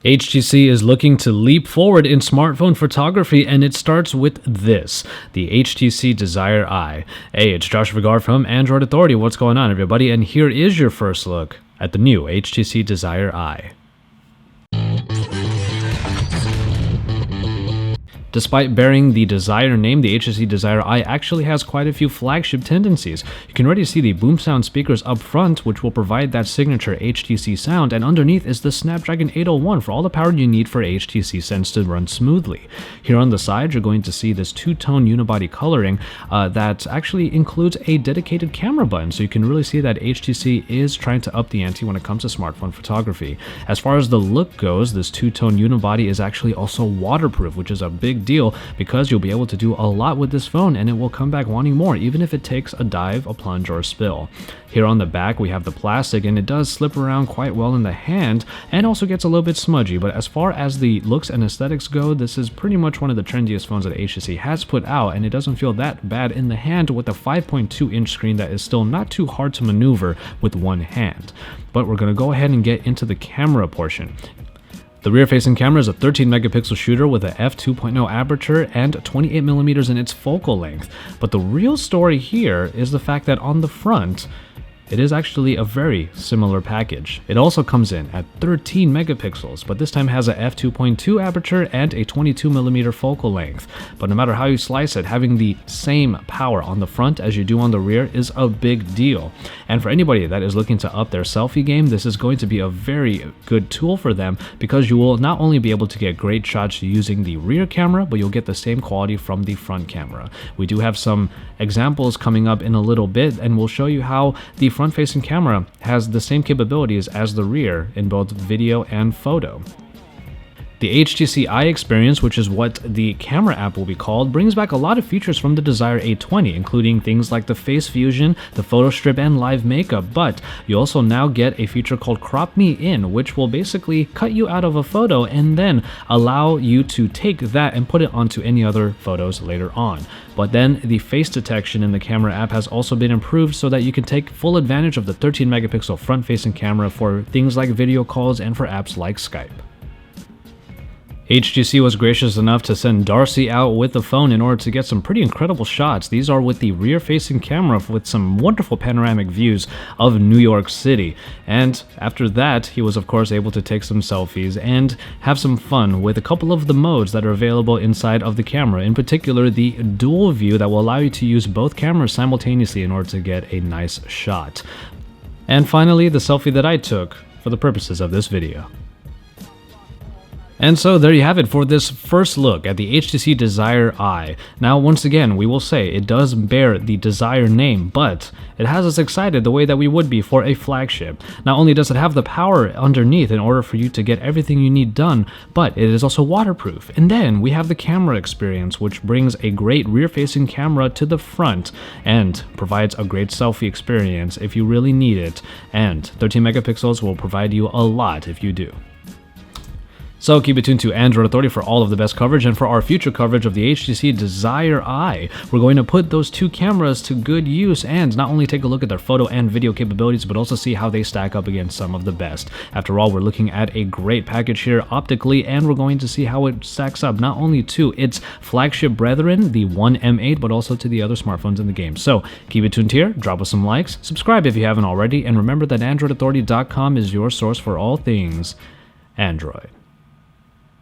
HTC is looking to leap forward in smartphone photography, and it starts with this, the HTC Desire Eye. Hey, it's Josh Vigard from Android Authority. What's going on, everybody? And here is your first look at the new HTC Desire Eye. Despite bearing the Desire name, the HTC Desire Eye actually has quite a few flagship tendencies. You can already see the boom sound speakers up front, which will provide that signature HTC sound, and underneath is the Snapdragon 801 for all the power you need for HTC Sense to run smoothly. Here on the side, you're going to see this two-tone unibody coloring that actually includes a dedicated camera button, so you can really see that HTC is trying to up the ante when it comes to smartphone photography. As far as the look goes, this two-tone unibody is actually also waterproof, which is a big deal because you'll be able to do a lot with this phone and it will come back wanting more, even if it takes a dive, a plunge, or a spill. Here on the back we have the plastic, and it does slip around quite well in the hand and also gets a little bit smudgy, but as far as the looks and aesthetics go, this is pretty much one of the trendiest phones that HTC has put out, and it doesn't feel that bad in the hand with a 5.2-inch screen that is still not too hard to maneuver with one hand. But we're going to go ahead and get into the camera portion. The rear-facing camera is a 13-megapixel shooter with a f2.0 aperture and 28mm in its focal length. But the real story here is the fact that on the front, it is actually a very similar package. It also comes in at 13 megapixels, but this time has a f2.2 aperture and a 22mm focal length. But no matter how you slice it, having the same power on the front as you do on the rear is a big deal. And for anybody that is looking to up their selfie game, this is going to be a very good tool for them because you will not only be able to get great shots using the rear camera, but you'll get the same quality from the front camera. We do have some examples coming up in a little bit, and we'll show you how the front-facing camera has the same capabilities as the rear in both video and photo. The HTC Eye Experience, which is what the camera app will be called, brings back a lot of features from the Desire 820, including things like the face fusion, the photo strip, and live makeup, but you also now get a feature called Crop Me In, which will basically cut you out of a photo and then allow you to take that and put it onto any other photos later on. But then the face detection in the camera app has also been improved so that you can take full advantage of the 13-megapixel front-facing camera for things like video calls and for apps like Skype. HTC was gracious enough to send Darcy out with the phone in order to get some pretty incredible shots. These are with the rear-facing camera with some wonderful panoramic views of New York City. And after that, he was of course able to take some selfies and have some fun with a couple of the modes that are available inside of the camera, in particular the dual view that will allow you to use both cameras simultaneously in order to get a nice shot. And finally, the selfie that I took for the purposes of this video. And so there you have it for this first look at the HTC Desire Eye. Now once again, we will say it does bear the Desire name, but it has us excited the way that we would be for a flagship. Not only does it have the power underneath in order for you to get everything you need done, but it is also waterproof. And then we have the camera experience, which brings a great rear-facing camera to the front and provides a great selfie experience if you really need it. And 13 megapixels will provide you a lot if you do. So keep it tuned to Android Authority for all of the best coverage, and for our future coverage of the HTC Desire Eye, we're going to put those two cameras to good use and not only take a look at their photo and video capabilities, but also see how they stack up against some of the best. After all, we're looking at a great package here optically, and we're going to see how it stacks up not only to its flagship brethren, the One M8, but also to the other smartphones in the game. So keep it tuned here, drop us some likes, subscribe if you haven't already, and remember that AndroidAuthority.com is your source for all things Android.